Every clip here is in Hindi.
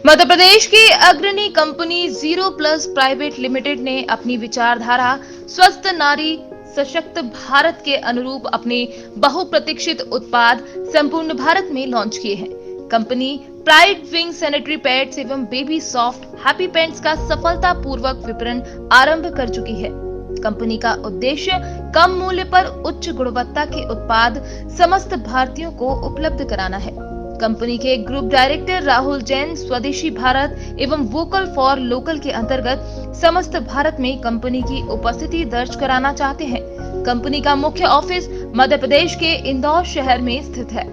मध्य प्रदेश की अग्रणी company zero plus private limited ने अपनी विचारधारा स्वस्थ नारी सशक्त भारत के अनुरूप अपने बहुप्रतीक्षित उत्पाद संपूर्ण भारत में लॉन्च किए हैं। Company pride wing sanitary pads एवं बेबी सॉफ्ट हैप्पी पैंट्स का सफलतापूर्वक विपणन आरंभ कर चुकी है। कंपनी का उद्देश्य कम मूल्य पर उच्च गुणवत्ता के उत्पाद समस्त भारतीयों को उपलब्ध कराना है। कंपनी के ग्रुप डायरेक्टर राहुल जैन स्वदेशी भारत एवं वोकल फॉर लोकल के अंतर्गत समस्त भारत में कंपनी की उपस्थिति दर्ज कराना चाहते हैं। कंपनी का मुख्य ऑफिस मध्य प्रदेश के इंदौर शहर में स्थित है।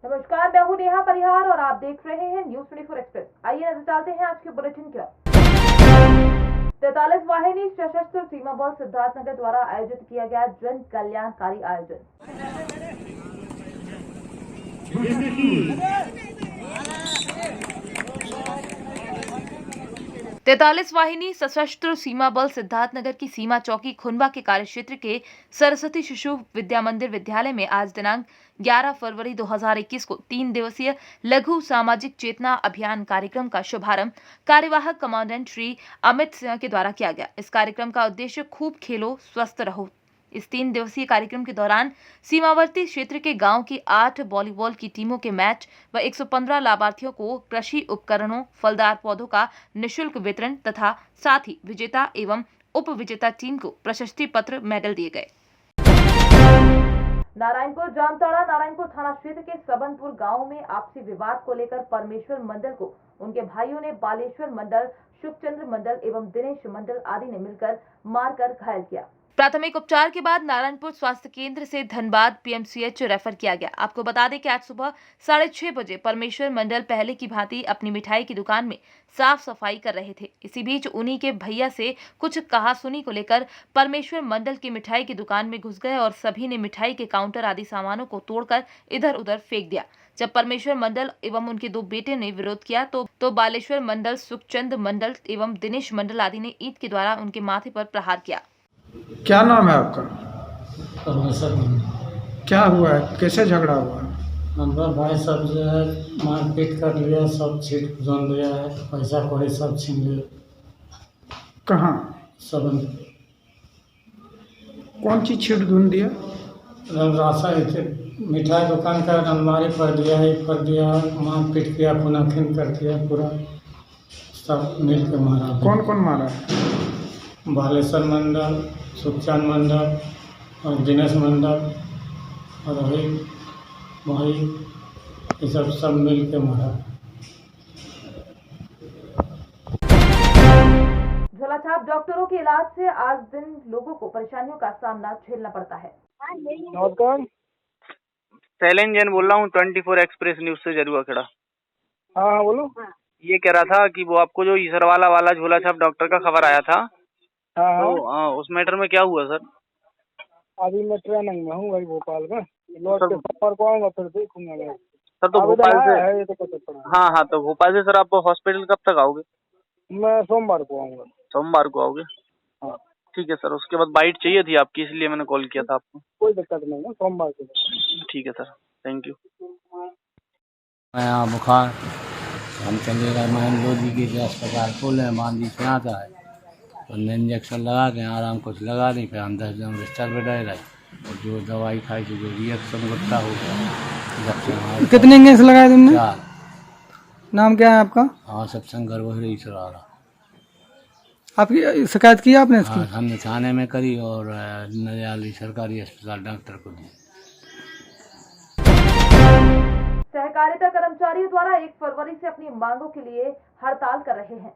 नमस्कार, मैं हूं नेहा परिहार और आप देख रहे हैं न्यूज 24 एक्सप्रेस। आइए नजर डालते हैं आज के बुलेटिन की ओर। 43 वाहिनी सशस्त्र सीमा बल सिद्धार्थनगर द्वारा आयोजित किया गया जन कल्याणकारी आयोजन। 43 वाहिनी सशस्त्र सीमा बल सिद्धार्थनगर की सीमा चौकी खुनवा के कार्यक्षेत्र के सरस्वती शिशु विद्या मंदिर विद्यालय में आज दिनांक 11 फरवरी 2021 को 3 दिवसीय लघु सामाजिक चेतना अभियान कार्यक्रम का शुभारंभ कार्यवाहक कमांडेंट श्री अमित सिंह के द्वारा किया गया। इस कार्यक्रम का उद्देश्य खूब खेलो स्वस्थ रहो। इस 3 दिवसीय कार्यक्रम के दौरान सीमावर्ती क्षेत्र के गांव की 8 वॉलीबॉल की टीमों के मैच व 115 लाभार्थियों को कृषि उपकरणों, फलदार पौधों का निःशुल्क वितरण तथा साथ ही विजेता एवं उप विजेता टीम को प्रशस्ति पत्र मेडल दिए गए। नारायणपुर जामताड़ा नारायणपुर थाना क्षेत्र के सबनपुर गांव में आपसी विवाद को लेकर परमेश्वर मंडल को उनके भाइयों ने बालेश्वर मंडल, सुखचंद्र मंडल एवं दिनेश मंडल आदि ने मिलकर मारकर घायल किया। प्राथमिक उपचार के बाद नारायणपुर स्वास्थ्य केंद्र से धनबाद पीएमसीएच रेफर किया गया। आपको बता दें कि आज सुबह 6:30 बजे परमेश्वर मंडल पहले की भांति अपनी मिठाई की दुकान में साफ सफाई कर रहे थे। इसी बीच उन्हीं के भैया से कुछ कहासुनी को लेकर परमेश्वर मंडल की मिठाई की दुकान में घुस गए और सभी ने मिठाई के काउंटर आदि सामानों को तोड़कर इधर उधर फेंक दिया। जब परमेश्वर मंडल एवं उनके 2 बेटे ने विरोध किया तो बालेश्वर मंडल, सुखचंद मंडल एवं दिनेश मंडल आदि ने ईंट के द्वारा उनके माथे पर प्रहार किया। क्या नाम है आपका? परमेश्वर क्या हुआ है, कैसे झगड़ा हुआ है? हमारा भाई सब जो है मारपीट कर लिया, सब छीट जोन लिया है, पैसा कौड़ी सब छीन लिया। कहाँ? सब कौन चीज़ छीट धुन दिया? राशा मिठाई दुकान का अलमारी पर दिया है, कर दिया, मारपीट किया, पुनाखिन कर दिया, पूरा सब मिल के मारा। कौन कौन मारा है? बालेश्वर मंडल, सुखचंद मंडल और दिनेश मंडल और वही ये सब मिल के मारा। झोलाछाप डॉक्टरों के इलाज से आज दिन लोगों को परेशानियों का सामना झेलना पड़ता है। नमस्कार, शैलेंद्र जैन बोल रहा हूँ 24 एक्सप्रेस न्यूज से जरुआ खड़ा। हाँ बोलो। ये कह रहा था कि वो आपको जो ईसरवाला वाला झोलाछाप डॉक्टर का खबर आया था, हाँ तो उस मैटर में क्या हुआ सर? अभी मैं ट्रेनिंग में हूँ वही भोपाल में, लौट के सोमवार को आऊँगा, फिर देखूंगा मैं। सर तो भोपाल से है ये तो पता पड़ा। हाँ, तो भोपाल से सर आप हॉस्पिटल कब तक आओगे? मैं सोमवार को आऊँगा। सोमवार को आओगे? हाँ ठीक है सर। उसके बाद बाइट चाहिए थी आपकी, इसलिए मैंने कॉल किया था आपको। कोई दिक्कत नहीं है, सोमवार को। ठीक है सर, थैंक यू। यहाँ बुखार हम चले गए महेंद्र लोधी के अस्पताल खोले, बांधी से आता है तो इंजेक्शन लगा के आराम कुछ लगा दी, फिर हम 10 दिन बिस्तर पर रह रहे और जो दवाई खाई थी जो रिएक्शन गुस्सा हो गया। कितने इंजेक्शन लगाए तुमने? 4। नाम क्या है आपका? हाँ, सत्संग गर्भहरी सरारा। आपकी शिकायत की आपने इसकी? हाँ, हमने थाने में करी और नरियाली सरकारी अस्पताल डॉक्टर को दी। सहकारिता कर्मचारियों द्वारा 1 फरवरी से अपनी मांगों के लिए हड़ताल कर रहे हैं।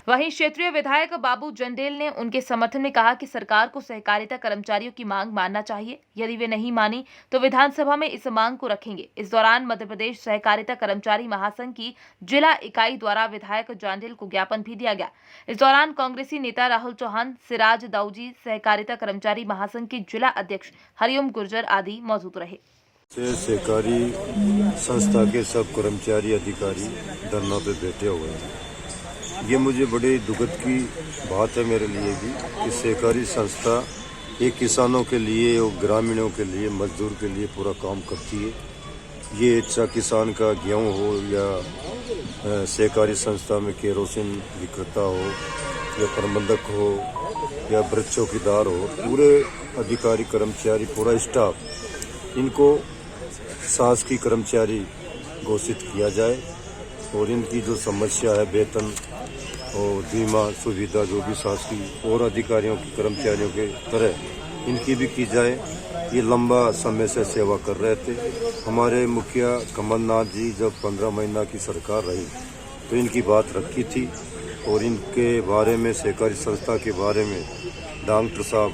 वहीं क्षेत्रीय विधायक बाबू जंडेल ने उनके समर्थन में कहा कि सरकार को सहकारिता कर्मचारियों की मांग मानना चाहिए। यदि वे नहीं मानी तो विधानसभा में इस मांग को रखेंगे। इस दौरान मध्य प्रदेश सहकारिता कर्मचारी महासंघ की जिला इकाई द्वारा विधायक जंडेल को ज्ञापन भी दिया गया। इस दौरान कांग्रेसी नेता राहुल चौहान, सिराज दाऊजी, सहकारिता कर्मचारी महासंघ के जिला अध्यक्ष हरिओम गुर्जर आदि मौजूद रहे। सहकारी संस्था के सब कर्मचारी अधिकारी धरना पे बैठे हुए हैं। ये मुझे बड़ी दुखद की बात है मेरे लिए भी कि सहकारी संस्था ये किसानों के लिए और ग्रामीणों के लिए मजदूर के लिए पूरा काम करती है। ये अच्छा किसान का गेहूँ हो या सहकारी संस्था में केरोसिन विक्रेता हो या प्रबंधक हो या वृक्ष चौकीदार हो, पूरे अधिकारी कर्मचारी पूरा स्टाफ इनको शासकीय कर्मचारी घोषित किया जाए और इनकी जो समस्या है वेतन और बीमा सुविधा जो भी शासकीय और अधिकारियों की कर्मचारियों के तरह इनकी भी की जाए। ये लंबा समय से सेवा कर रहे थे। हमारे मुखिया कमलनाथ जी जब 15 महीना की सरकार रही तो इनकी बात रखी थी और इनके बारे में सहकारी संस्था के बारे में डॉक्टर साहब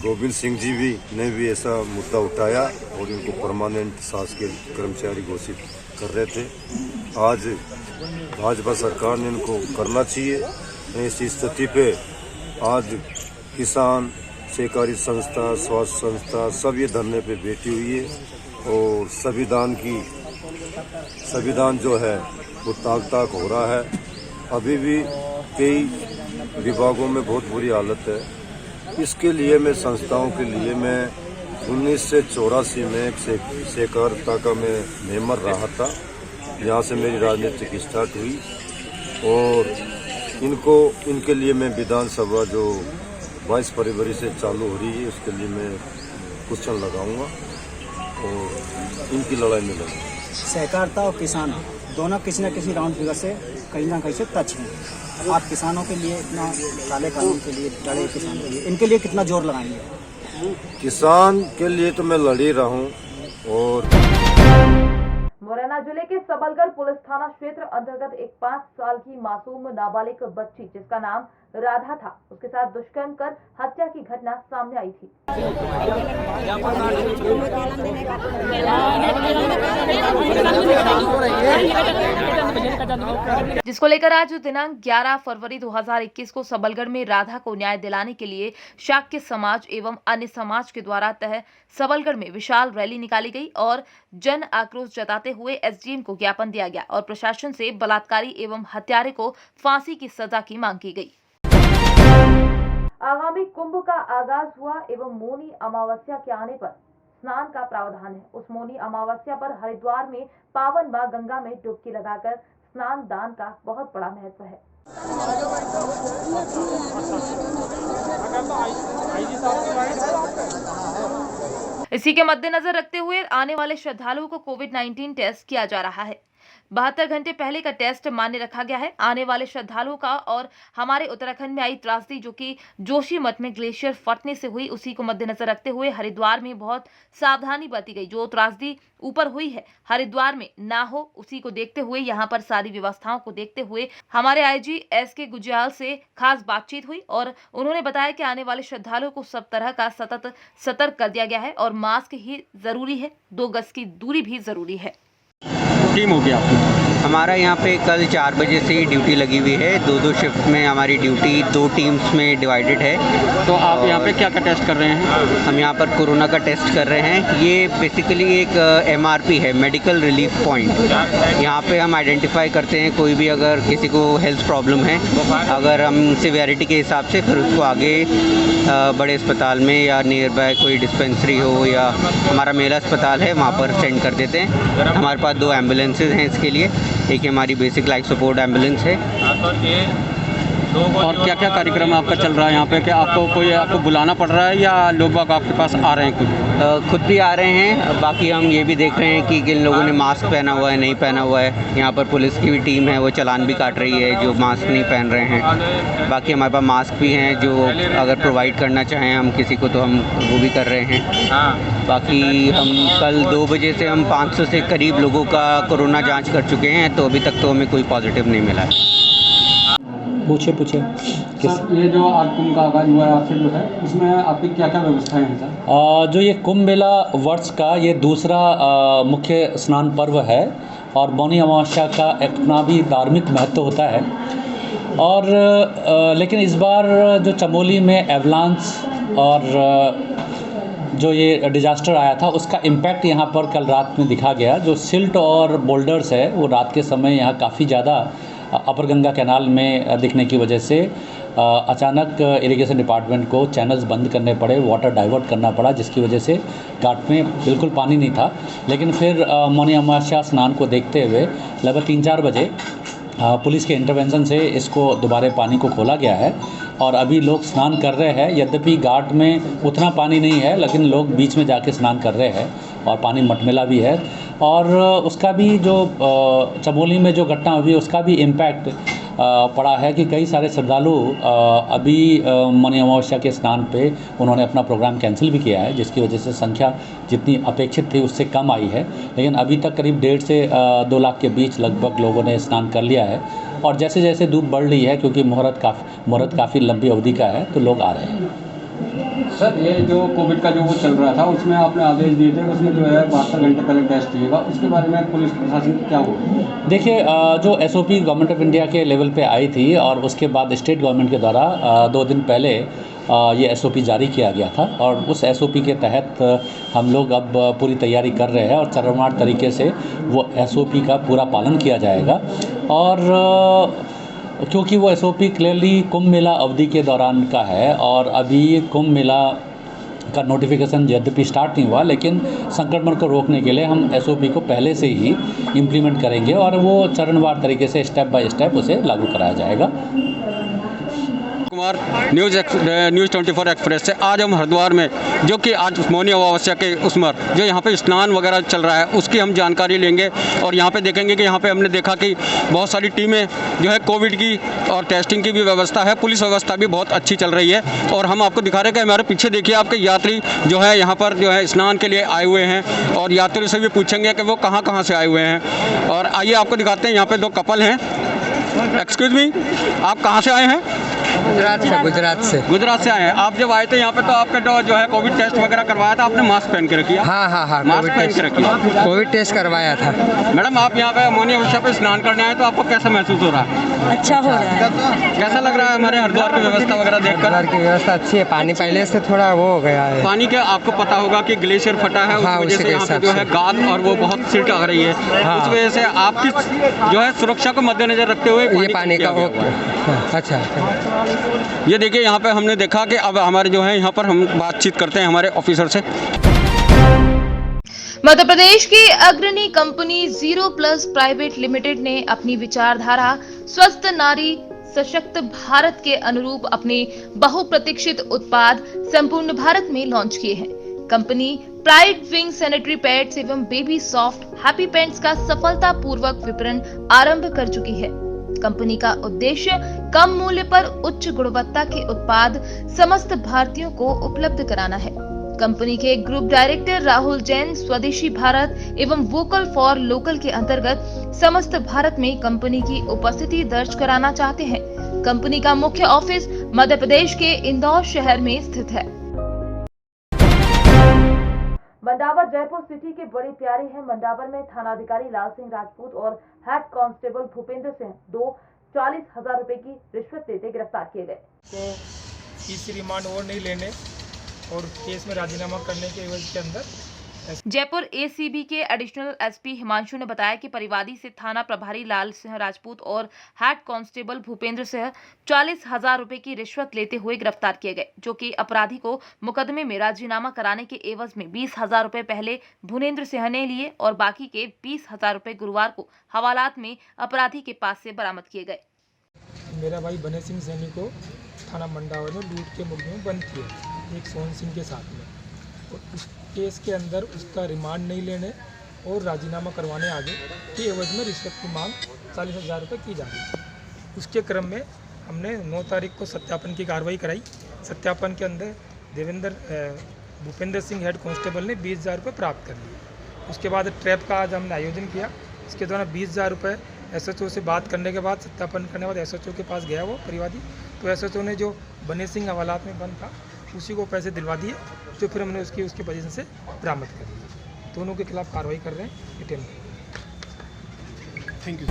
गोविंद सिंह जी ने भी ऐसा मुद्दा उठाया और इनको परमानेंट शासकीय कर्मचारी घोषित कर रहे थे। आज भाजपा सरकार ने इनको करना चाहिए। ऐसी स्थिति पे आज किसान, सहकारी संस्था, स्वास्थ्य संस्था सब ये धरने पे बैठी हुई है और संविधान जो है वो ताक हो रहा है। अभी भी कई विभागों में बहुत बुरी हालत है। इसके लिए मैं संस्थाओं के लिए मैं 1984 में एक सहकारिता का मैं मेंबर रहा था। यहाँ से मेरी राजनीतिक स्टार्ट हुई और इनके लिए मैं विधानसभा जो 22 फरवरी से चालू हो रही है उसके लिए मैं क्वेश्चन लगाऊंगा और इनकी लड़ाई में लड़ूंगा। सहकारिता और किसान दोनों किसी न किसी राउंड फिगर से कहीं ना कहीं से टच हैं। आप किसानों के लिए इतना काले कानून के लिए लड़े, किसान के लिए इनके लिए कितना जोर लगाएंगे? किसान के लिए तो मैं लड़ ही रहा हूँ। और मुरैना जिले के सबलगढ़ पुलिस थाना क्षेत्र अंतर्गत एक 5 साल की मासूम नाबालिग बच्ची जिसका नाम राधा था, उसके साथ दुष्कर्म कर हत्या की घटना सामने आई थी। जिसको लेकर आज दिनांक 11 फरवरी 2021 को सबलगढ़ में राधा को न्याय दिलाने के लिए शाक्य समाज एवं अन्य समाज के द्वारा तह सबलगढ़ में विशाल रैली निकाली गई और जन आक्रोश जताते हुए एसडीएम को ज्ञापन दिया गया और प्रशासन से बलात्कारी एवं हत्यारे को फांसी की सजा की मांग की गई। आगामी कुंभ का आगाज हुआ एवं मौनी अमावस्या के आने पर स्नान का प्रावधान है। उस मौनी अमावस्या पर हरिद्वार में पावन मां गंगा में डुबकी लगाकर स्नान दान का बहुत बड़ा महत्व है। इसी के मद्देनजर रखते हुए आने वाले श्रद्धालुओं को कोविड-19 टेस्ट किया जा रहा है। 72 घंटे पहले का टेस्ट मान्य रखा गया है। आने वाले श्रद्धालुओं का और हमारे उत्तराखंड में आई त्रासदी जो कि जोशीमठ में ग्लेशियर फटने से हुई, उसी को मद्देनजर रखते हुए हरिद्वार में बहुत सावधानी बरती गई। जो त्रासदी ऊपर हुई है हरिद्वार में ना हो, उसी को देखते हुए यहाँ पर सारी व्यवस्थाओं को देखते हुए हमारे आईजी एसके गुजराल से खास बातचीत हुई और उन्होंने बताया कि आने वाले श्रद्धालुओं को सब तरह का सतत सतर्क कर दिया गया है और मास्क ही जरूरी है, 2 गज की दूरी भी जरूरी है। टीम हो गया हमारा यहाँ पे कल 4 बजे से ही ड्यूटी लगी हुई है। 2-2 शिफ्ट में हमारी ड्यूटी 2 टीम्स में डिवाइडेड है। तो आप यहाँ पे क्या टेस्ट कर रहे हैं? हम यहाँ पर कोरोना का टेस्ट कर रहे हैं। ये बेसिकली एक MRP है, मेडिकल रिलीफ पॉइंट। यहाँ पे हम आइडेंटिफाई करते हैं कोई भी अगर किसी को हेल्थ प्रॉब्लम है, अगर हम सिवियरिटी के हिसाब से फिर उसको आगे बड़े अस्पताल में या नियर बाय कोई डिस्पेंसरी हो या हमारा मेला अस्पताल है वहाँ पर सेंड कर देते हैं। हमारे पास 2 एम्बुलेंसेज हैं इसके लिए। एक हमारी बेसिक लाइफ सपोर्ट एम्बुलेंस है। और क्या क्या कार्यक्रम आपका चल रहा है यहाँ पे? कि आपको बुलाना पड़ रहा है या लोग आपके पास आ रहे हैं खुद भी आ रहे हैं? बाकी हम ये भी देख रहे हैं कि किन लोगों ने मास्क पहना हुआ है, नहीं पहना हुआ है। यहाँ पर पुलिस की भी टीम है, वो चालान भी काट रही है जो मास्क नहीं पहन रहे हैं। बाकी हमारे पास मास्क भी हैं जो अगर प्रोवाइड करना चाहें हम किसी को तो हम वो भी कर रहे हैं। बाकी हम कल 2 बजे से हम 500 से करीब लोगों का कोरोना जाँच कर चुके हैं, तो अभी तक तो हमें कोई पॉजिटिव नहीं मिला है। पूछे सर, ये जो आज कुंभ का आगाज हुआ है आपसे जो है, इसमें आपकी क्या क्या व्यवस्थाएं हैं सर? जो ये कुंभ मेला वर्ष का ये दूसरा मुख्य स्नान पर्व है और मौनी अमावस्या का अपना भी धार्मिक महत्व होता है। और लेकिन इस बार जो चमोली में एवलांस और जो ये डिजास्टर आया था उसका इम्पैक्ट यहाँ पर कल रात में दिखा गया। जो सिल्ट और बोल्डर्स है वो रात के समय यहाँ काफ़ी ज़्यादा अपर गंगा कैनाल में दिखने की वजह से अचानक इरिगेशन डिपार्टमेंट को चैनल्स बंद करने पड़े, वाटर डाइवर्ट करना पड़ा, जिसकी वजह से घाट में बिल्कुल पानी नहीं था। लेकिन फिर मौनी अमावस्या स्नान को देखते हुए लगभग 3-4 बजे पुलिस के इंटरवेंशन से इसको दोबारा पानी को खोला गया है और अभी लोग स्नान कर रहे हैं। यद्यपि घाट में उतना पानी नहीं है, लेकिन लोग बीच में जाके स्नान कर रहे हैं और पानी मटमैला भी है। और उसका भी जो चमोली में जो घटना हुई उसका भी इम्पैक्ट पड़ा है कि कई सारे श्रद्धालु अभी मौनी अमावस्या के स्नान पे उन्होंने अपना प्रोग्राम कैंसिल भी किया है, जिसकी वजह से संख्या जितनी अपेक्षित थी उससे कम आई है। लेकिन अभी तक करीब 1.5 से 2 लाख के बीच लगभग लोगों ने स्नान कर लिया है और जैसे जैसे धूप बढ़ रही है, क्योंकि मुहूर्त काफ़ी लंबी अवधि का है, तो लोग आ रहे हैं। सर, ये जो कोविड का जो वो चल रहा था उसमें आपने आदेश दिए थे, उसमें जो है 72 घंटे पहले टेस्ट किएगा, उसके बारे में पुलिस प्रशासन क्या हुआ? देखिए, जो SOP गवर्नमेंट ऑफ इंडिया के लेवल पे आई थी और उसके बाद स्टेट गवर्नमेंट के द्वारा 2 दिन पहले ये SOP जारी किया गया था और उस SOP के तहत हम लोग अब पूरी तैयारी कर रहे हैं और चरणवार तरीके से वो SOP का पूरा पालन किया जाएगा। और क्योंकि वो SOP क्लियरली कुंभ मेला अवधि के दौरान का है और अभी कुंभ मेला का नोटिफिकेशन यद्यपि स्टार्ट नहीं हुआ, लेकिन संक्रमण को रोकने के लिए हम SOP को पहले से ही इम्प्लीमेंट करेंगे और वो चरणवार तरीके से स्टेप बाय स्टेप उसे लागू कराया जाएगा। कुमार, न्यूज़ 24 एक्सप्रेस से आज हम हरिद्वार में, जो कि आज मौनी अमावस्या के उसमर जो यहाँ पे स्नान वगैरह चल रहा है उसकी हम जानकारी लेंगे और यहाँ पे देखेंगे कि यहाँ पे हमने देखा कि बहुत सारी टीमें जो है कोविड की और टेस्टिंग की भी व्यवस्था है, पुलिस व्यवस्था भी बहुत अच्छी चल रही है। और हम आपको दिखा रहे हैं कि हमारे पीछे देखिए आपके यात्री जो है यहाँ पर जो है स्नान के लिए आए हुए हैं और यात्रियों से भी पूछेंगे कि वो कहाँ से आए हुए हैं। और आइए आपको दिखाते हैं, यहाँ पर 2 कपल हैं। एक्सक्यूज़ मी, आप कहाँ से आए हैं? गुजरात से आए हैं। आप जब आए थे यहाँ पे तो आपका जो है कोविड टेस्ट वगैरह करवाया था, आपने मास्क पहन के रखी है? हाँ, मास्क पहन के रखी है। कोविड टेस्ट करवाया था। मैडम, आप यहाँ पे मौनी अमावस्या पे स्नान करने आए तो आपको कैसा महसूस हो रहा है? अच्छा हो रहा है। कैसा लग रहा है हमारे हरिद्वार की व्यवस्था वगैरह देखकर? हरिद्वार की व्यवस्था अच्छी है, पानी पहले से थोड़ा वो हो गया है। पानी के आपको पता होगा कि ग्लेशियर फटा है, उस वजह से यहाँ पे जो है गाद और वो बहुत सिल्ट आ रही है, उस वजह से आपकी जो है सुरक्षा को मद्देनजर रखते हुए ये पानी का अच्छा। ये देखिए, यहाँ पे हमने देखा कि अब हमारे जो है यहाँ पर हम बातचीत करते हैं हमारे ऑफिसर से। मध्य प्रदेश की अग्रणी company zero plus private limited ने अपनी विचारधारा स्वस्थ नारी सशक्त भारत के अनुरूप अपने बहुप्रतीक्षित उत्पाद संपूर्ण भारत में लॉन्च किए हैं। Company pride wing sanitary pads एवं बेबी सॉफ्ट हैप्पी पैंट्स का सफलतापूर्वक विपणन आरंभ कर चुकी है। कंपनी का उद्देश्य कम मूल्य पर उच्च गुणवत्ता के उत्पाद समस्त भारतीयों को उपलब्ध कराना है। कंपनी के ग्रुप डायरेक्टर राहुल जैन स्वदेशी भारत एवं वोकल फॉर लोकल के अंतर्गत समस्त भारत में कंपनी की उपस्थिति दर्ज कराना चाहते हैं। कंपनी का मुख्य ऑफिस मध्य प्रदेश के इंदौर शहर में स्थित है। मंडावर जयपुर सिटी के बड़े प्यारे हैं। मंडावर में थानाधिकारी लाल सिंह राजपूत और हेड कांस्टेबल भूपेंद्र सिंह 40,000 रुपए की रिश्वत लेते गिरफ्तार किए गए। तो तीसरी रिमांड और नहीं लेने और केस में राजीनामा करने के एवज के अंदर जयपुर ACB के एडिशनल SP हिमांशु ने बताया कि परिवादी से थाना प्रभारी लाल सिंह राजपूत और हेड कांस्टेबल भूपेंद्र सिंह 40,000 रुपए की रिश्वत लेते हुए गिरफ्तार किए गए, जो कि अपराधी को मुकदमे में राजीनामा कराने के एवज में 20,000 रुपए पहले भूपेंद्र सिंह ने लिए और बाकी के 20,000 रुपए गुरुवार को हवालात में अपराधी के पास से बरामद किए गए। मेरा भाई बने सिंह सैनी को थाना मंडावर में लूट के मुकदमे में बंद किया एक सोहन सिंह के साथ में, और उस केस के अंदर उसका रिमांड नहीं लेने और राजीनामा करवाने आगे के एवज में रिश्वत की मांग 40,000 रुपये की जा रही। उसके क्रम में हमने 9 तारीख को सत्यापन की कार्रवाई कराई। सत्यापन के अंदर भूपेंद्र सिंह हेड कांस्टेबल ने 20,000 रुपये प्राप्त कर लिए। उसके बाद ट्रैप का आज हमने आयोजन किया। इसके दौरान 20,000 रुपये SHO से बात करने के बाद, सत्यापन करने के बाद SHO के पास गया वो परिवादी, तो SHO ने जो बने सिंह हवालात में बंद था उसी को पैसे दिलवा दिए, जो फिर हमने उसकी पोजीशन से बरामद कर दिए। दोनों के खिलाफ कार्रवाई कर रहे हैं डिटेल में। Thank you.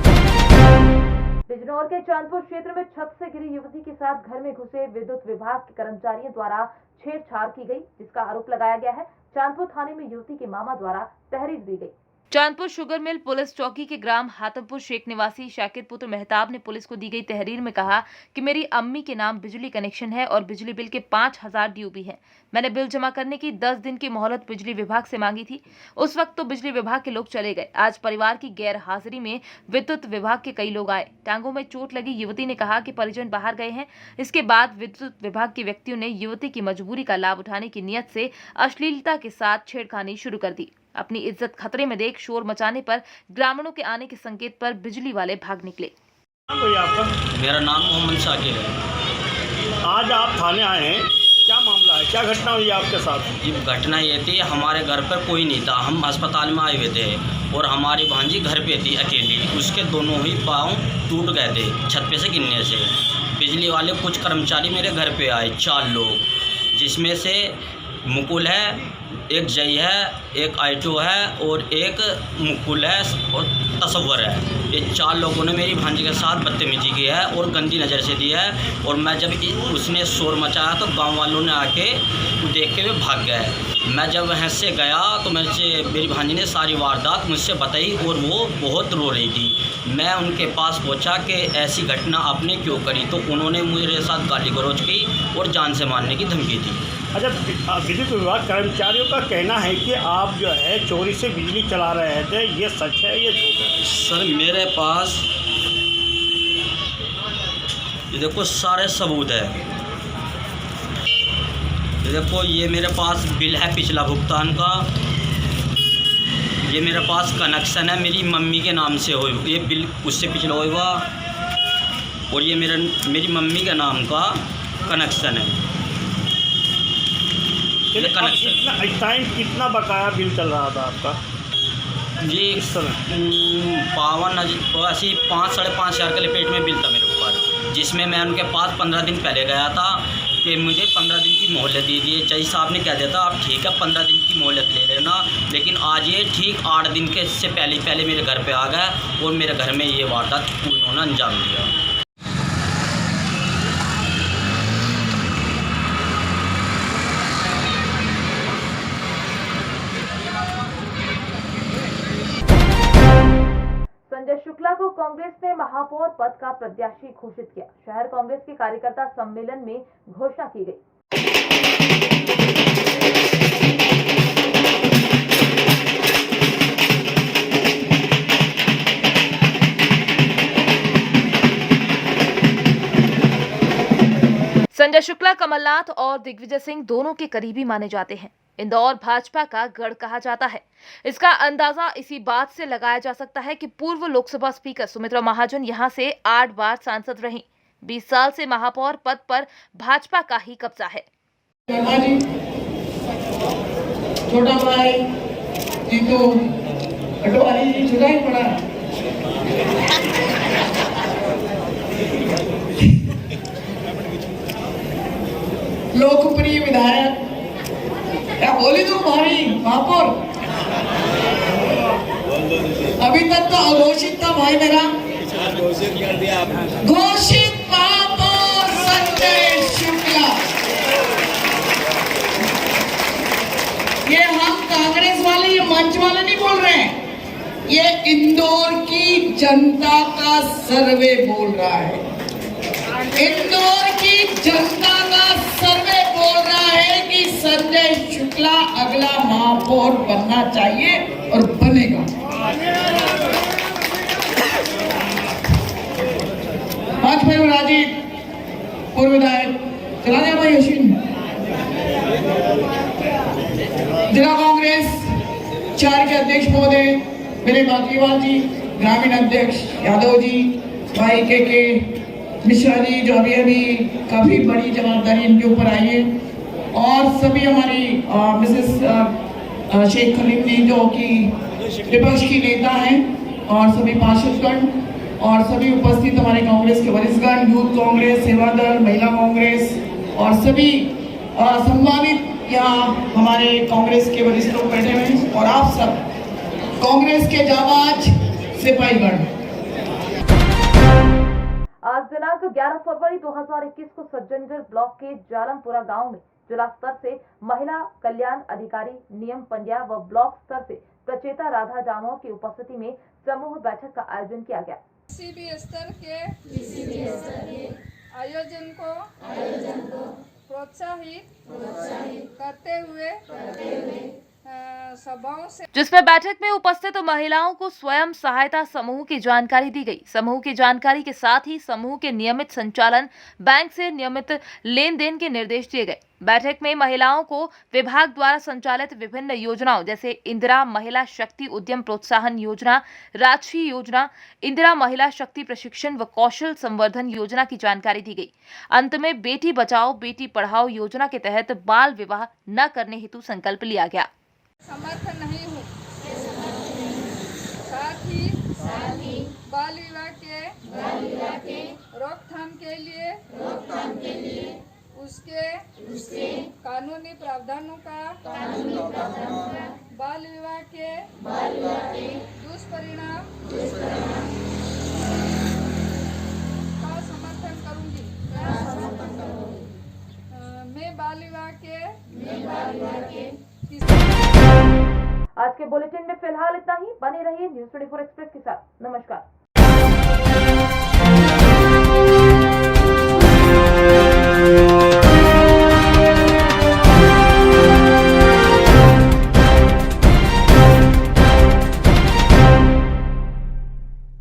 बिजनौर के चांदपुर क्षेत्र में छत से गिरी युवती के साथ घर में घुसे विद्युत विभाग के कर्मचारियों द्वारा छेड़छाड़ की गई, जिसका आरोप लगाया गया है। चांदपुर थाने में युवती के मामा द्वारा तहरीर दी गई। चांदपुर शुगर मिल पुलिस चौकी के ग्राम हातमपुर शेख निवासी शाकिर पुत्र मेहताब ने पुलिस को दी गई तहरीर में कहा कि मेरी अम्मी के नाम बिजली कनेक्शन है और बिजली बिल के 5000 ड्यू भी है। मैंने बिल जमा करने की 10 दिन की मोहलत बिजली विभाग से मांगी थी। उस वक्त तो बिजली विभाग के लोग चले गए। आज परिवार की गैर हाजिरी में विद्युत विभाग के कई लोग आए। टांगों में चोट लगी युवती ने कहा कि परिजन बाहर गए हैं। इसके बाद विद्युत विभाग के व्यक्तियों ने युवती की मजबूरी का लाभ उठाने की नीयत से अश्लीलता के साथ छेड़खानी शुरू कर दी। अपनी इज्जत खतरे में देख शोर मचाने पर ग्रामीणों के आने के संकेत पर बिजली वाले भाग निकले। मेरा नाम मोहम्मद शाकिर है। आज आप थाने आए हैं, क्या मामला है, क्या घटना हुई आपके साथ? ये घटना ये थी, हमारे घर पर कोई नहीं था, हम अस्पताल में आए हुए थे और हमारी भांजी घर पे थी अकेली। उसके दोनों ही पाँव टूट गए थे छत पे से गिरने से। बिजली वाले कुछ कर्मचारी मेरे घर पे आए, 4 लोग, जिसमें से मुकुल है, एक जय है, एक आइटो है और एक मुकुल है और तसव्वर है। ये 4 लोगों ने मेरी भांजी के साथ बदतमीजी की है और गंदी नज़र से दी है। और मैं जब उसने शोर मचाया तो गांव वालों ने आके देख के वे भाग गए। मैं जब वहाँ से गया तो मेरी भांजी ने सारी वारदात मुझसे बताई और वो बहुत रो रही थी। मैं उनके पास पहुँचा कि ऐसी घटना आपने क्यों करी, तो उन्होंने मेरे साथ गाली गलौज की और जान से मारने की धमकी दी। अच्छा, विद्युत विभाग कर्मचारियों का कहना है कि आप जो है चोरी से बिजली चला रहे थे, ये सच है ये झूठ है? सर मेरे पास ये देखो सारे सबूत है। ये देखो, ये मेरे पास बिल है पिछला भुगतान का, ये मेरे पास कनेक्शन है मेरी मम्मी के नाम से हो, ये बिल उससे पिछला होगा, और ये मेरी मम्मी के नाम का कनेक्शन है। इस टाइम कितना बकाया बिल चल रहा था आपका? जी इस समय 52 ऐसे 5 साढ़े 5 हज़ार के लिपेट में बिल था मेरे ऊपर, जिसमें मैं उनके पास 15 दिन पहले गया था कि मुझे 15 दिन की मोहलत दे दी। जज साहब ने कह दिया था आप ठीक है 15 दिन की मोहलत ले लेना, लेकिन आज ये ठीक 8 दिन के से पहले मेरे घर पे आ गए और मेरे घर में ये वारदात उन्होंने अंजाम दिया। संजय शुक्ला को कांग्रेस ने महापौर पद का प्रत्याशी घोषित किया। शहर कांग्रेस के कार्यकर्ता सम्मेलन में घोषणा की गई। संजय शुक्ला कमलनाथ और दिग्विजय सिंह दोनों के करीबी माने जाते हैं। इंदौर भाजपा का गढ़ कहा जाता है। इसका अंदाजा इसी बात से लगाया जा सकता है कि पूर्व लोकसभा स्पीकर सुमित्रा महाजन यहां से 8 बार सांसद रहीं। 20 साल से महापौर पद पर भाजपा का ही कब्जा है। छोटा भाई जीतू अटवारी जी चुनाई पड़ा। लोकप्रिय विधायक क्या बोली तुम भाई महापौर? अभी तक तो अघोषित था भाई मेरा, घोषित महापौर संजय शुक्ला। ये हम कांग्रेस वाले, ये मंच वाले नहीं बोल रहे हैं, ये इंदौर की जनता का सर्वे बोल रहा है। इंदौर की जनता का सर्वे बोल रहा है कि संजय शुक्ला अगला महापौर बनना चाहिए और बनेगा। पांच भाई राजीव पूर्व विधायक चला दिया भाई अश्विन। जिला कांग्रेस 4 के अध्यक्ष महोदय मेरे बाकीवाल जी, ग्रामीण अध्यक्ष यादव जी, भाई के मिश्रा जी जो अभी काफी बड़ी जवाबदारी इनके ऊपर आई है, और सभी हमारी मिसेस शेख खलीम जी जो कि विपक्ष की नेता हैं, और सभी पार्षदगण और सभी उपस्थित हमारे कांग्रेस के वरिष्ठगण, यूथ कांग्रेस, सेवा दल, महिला कांग्रेस और सभी सम्मानित यहाँ हमारे कांग्रेस के वरिष्ठ लोग बैठे हुए हैं, और आप सब कांग्रेस के जाबाज सिपाहीगण। आज दिनांक 11 फरवरी 2021 को सज्जनगढ़ ब्लॉक के जालमपुरा गांव में जिला स्तर से महिला कल्याण अधिकारी नियम पंड्या व ब्लॉक स्तर से प्रचेता राधा जामोर की उपस्थिति में समूह बैठक का आयोजन किया गया। किसी भी स्तर के आयोजन को प्रोत्साहित करते हुए सभाओं से जिसमें बैठक में उपस्थित महिलाओं को स्वयं सहायता समूह की जानकारी दी गई। समूह की जानकारी के साथ ही समूह के नियमित संचालन, बैंक से नियमित लेन देन के निर्देश दिए गए। बैठक में महिलाओं को विभाग द्वारा संचालित विभिन्न योजनाओं जैसे इंदिरा महिला शक्ति उद्यम प्रोत्साहन योजना, राजकीय योजना, इंदिरा महिला शक्ति प्रशिक्षण व कौशल संवर्धन योजना की जानकारी दी गई। अंत में बेटी बचाओ बेटी पढ़ाओ योजना के तहत बाल विवाह न करने हेतु संकल्प लिया गया। समर्थन नहीं हूँ, साथ ही बाल विवाह के रोकथाम के लिए उसके कानूनी प्रावधानों का बाल विवाह के दुष्परिणाम का समर्थन करूंगी। मैं बाल विवाह के आज के बुलेटिन में फिलहाल इतना ही। बने रहिए न्यूज़ 24 एक्सप्रेस के साथ। नमस्कार।